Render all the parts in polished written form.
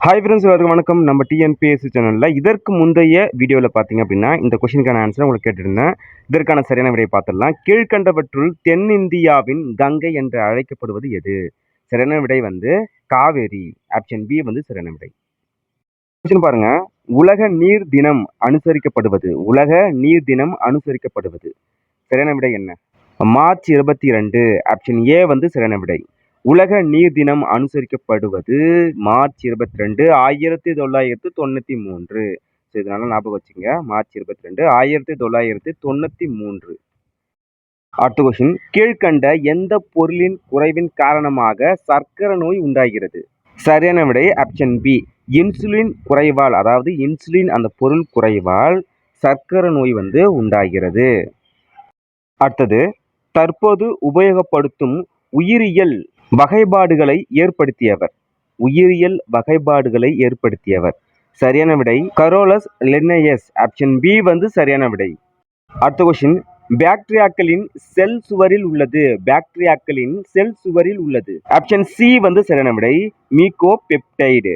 Hi friends, எல்லாருக்கும் வணக்கம். நம்ம டிஎன்பிஎஸ்சி சேனலில் இதற்கு முந்தைய வீடியோவில் பார்த்தீங்க அப்படின்னா இந்த கொஷினுக்கான ஆன்சரை உங்களுக்கு கேட்டிருந்தேன். இதற்கான சரியான விடையை பார்த்துடலாம். கீழ்கண்டவற்றுள் தென்னிந்தியாவின் கங்கை என்று அழைக்கப்படுவது எது? சரியான விடை வந்து காவேரி. ஆப்ஷன் பி வந்து சரியான விடை. கொஸ்டின் பாருங்க. உலக நீர் தினம் அனுசரிக்கப்படுவது சரியான விடை என்ன? மார்ச் 22. ஆப்ஷன் ஏ வந்து சரியான விடை. உலக நீர் தினம் அனுசரிக்கப்படுவது மார்ச் 22, 1993. இதனால ஞாபகம் வச்சுங்க. மார்ச் 22, 1993. அடுத்த கொஸ்டின். கீழ்கண்ட எந்த பொருளின் குறைவின் காரணமாக சர்க்கரை நோய் உண்டாகிறது? சரியான விடை ஆப்ஷன் பி. இன்சுலின் குறைவால், அதாவது இன்சுலின் அந்த பொருள் குறைவால் சர்க்கரை நோய் வந்து உண்டாகிறது. அடுத்தது, தற்போது உபயோகப்படுத்தும் உயிரியல் வகைப்பாடுகளை ஏற்படுத்தியவர். சரியான விடை கரோலஸ் லின்னேயஸ். ஆப்ஷன் பி வந்து சரியான விடை. அடுத்த கொஸ்டின். பாக்டீரியாக்களின் செல் சுவரில் உள்ளது. ஆப்ஷன் சி வந்து சரியான விடை. மீகோபெப்டைடு.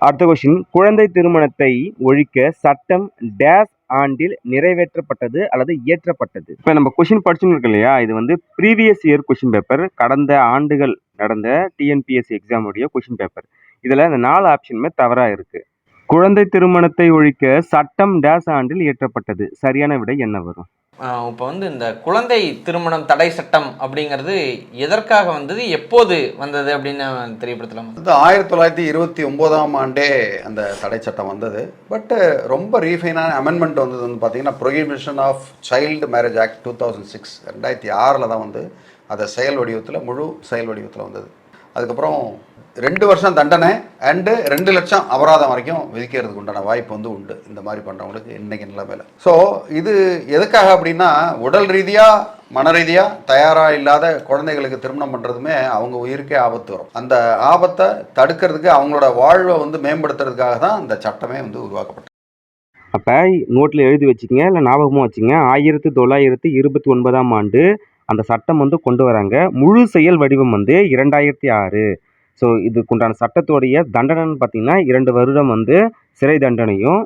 அடுத்த கொஸ்டின். குழந்தை திருமணத்தை ஒழிக்க சட்டம் டேஸ் ஆண்டில் நிறைவேற்றப்பட்டது அல்லது இயற்றப்பட்டது? இப்போ நம்ம கொஸ்டின் படிச்சுன்னு இருக்கோம் இல்லையா, இது வந்து ப்ரீவியஸ் இயர் கொஸ்டின் பேப்பர், கடந்த ஆண்டுகள் நடந்த டிஎன்பிஎஸ்சி எக்ஸாம் உடைய கொஸ்டின் பேப்பர். இதில் இந்த 4 ஆப்ஷனுமே தவறாக இருக்கு. குழந்தை திருமணத்தை ஒழிக்க சட்டம் டேஸ் ஆண்டில் இயற்றப்பட்டது. சரியான விடை என்ன வரும்? இப்போ வந்து இந்த குழந்தை திருமணம் தடை சட்டம் அப்படிங்கிறது எதற்காக வந்தது, எப்போது வந்தது அப்படின்னு தெரியப்படுத்தலாம். 1929ஆம் ஆண்டே அந்த தடை சட்டம் வந்தது. பட் ரொம்ப ரீஃபைனான அமெண்ட்மெண்ட் வந்தது வந்து பார்த்தீங்கன்னா prohibition of child marriage act 2006, 2006 தான் வந்து அதை முழு செயல் வடிவத்தில் வந்தது. அதுக்கப்புறம் 2 வருஷம் தண்டனை அண்டு 2 லட்சம் அபராதம் வரைக்கும் விதிக்கிறதுக்கு உண்டான வாய்ப்பு வந்து உண்டு இந்த மாதிரி பண்ணுறவங்களுக்கு இன்றைக்கி நிலைமையில். ஸோ இது எதுக்காக அப்படின்னா, உடல் ரீதியாக மன ரீதியாக தயாராக இல்லாத குழந்தைகளுக்கு திருமணம் பண்ணுறதுமே அவங்க உயிருக்கே ஆபத்து வரும். அந்த ஆபத்தை தடுக்கிறதுக்கு, அவங்களோட வாழ்வை வந்து மேம்படுத்துறதுக்காக தான் இந்த சட்டமே வந்து உருவாக்கப்பட்டது. அப்போ நோட்டில் எழுதி வச்சுக்கங்க, இல்லை ஞாபகமாக வச்சுங்க. 1929ஆம் ஆண்டு அந்த சட்டம் வந்து கொண்டு வராங்க. முழு செயல் வடிவம் வந்து 2006. ஸோ இதுக்குண்டான சட்டத்தோடைய தண்டனைன்னு பார்த்தீங்கன்னா 2 வருடம் வந்து சிறை தண்டனையும்,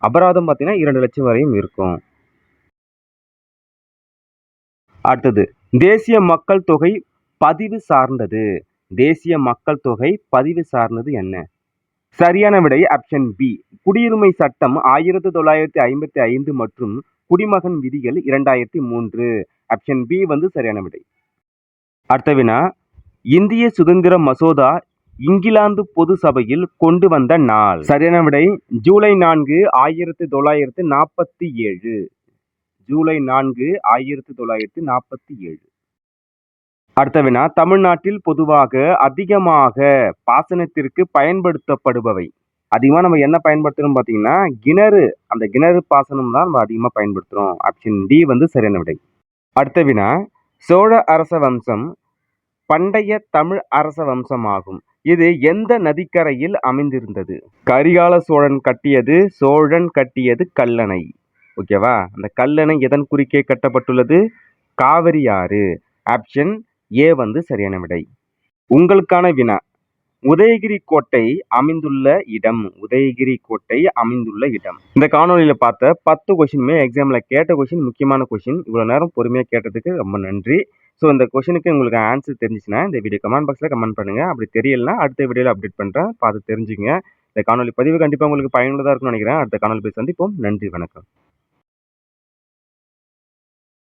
அபராதம் பார்த்தீங்கன்னா 2 லட்சம் வரையும் இருக்கும். அடுத்தது, தேசிய மக்கள் தொகை பதிவு சார்ந்தது என்ன? சரியான விடை ஆப்ஷன் பி. குடியுரிமை சட்டம் 1955 மற்றும் குடிமகன் விதிகள் 2003. ஆப்ஷன் பி வந்து சரியான விடை. அடுத்த வினா. இந்திய சுதந்திர மசோதா இங்கிலாந்து பொது சபையில் கொண்டு வந்த நாள். சரியான விடை ஜூலை 4, 1947. ஜூலை 4, 1947. அடுத்த வினா. தமிழ்நாட்டில் பொதுவாக அதிகமாக பாசனத்திற்கு பயன்படுத்தப்படுபவை. அதிகமாக நம்ம என்ன பயன்படுத்துகிறோம் பார்த்தீங்கன்னா கிணறு, அந்த கிணறு பாசனம் தான் நம்ம அதிகமாக பயன்படுத்துகிறோம். ஆப்ஷன் டி வந்து சரியான விடை. அடுத்த வினா. சோழ அரச வம்சம் பண்டைய தமிழ் அரச வம்சமாகும். இது எந்த நதிக்கரையில் அமைந்திருந்தது? கரிகால சோழன் கட்டியது கல்லணை. ஓகேவா? அந்த கல்லணை எதன் குறுக்கே கட்டப்பட்டுள்ளது? காவிரி ஆறு. ஆப்ஷன் ஏ வந்து சரியான விடை. உங்களுக்கான வினா. உதயகிரி கோட்டை அமைந்துள்ள இடம். இந்த காணொலியில் பார்த்த 10 கொஸ்டினுமே எக்ஸாமில் கேட்ட கொஸ்டின், முக்கியமான கொஸ்டின். இவ்வளோ நேரம் பொறுமையாக கேட்டதுக்கு ரொம்ப நன்றி. ஸோ இந்த கொஸ்டினுக்கு உங்களுக்கு ஆன்சர் தெரிஞ்சிச்சுன்னா இந்த வீடியோ கமெண்ட் பாக்ஸில் கமெண்ட் பண்ணுங்கள். அப்படி தெரியலனா அடுத்த வீடியோவில் அப்டேட் பண்ணுறேன், பார்த்து தெரிஞ்சுங்க. இந்த காணொலி பதிவு கண்டிப்பாக உங்களுக்கு பயனுள்ளதாக இருக்கும்னு நினைக்கிறேன். அடுத்த காணொலி போய் சந்திப்போம். நன்றி, வணக்கம்.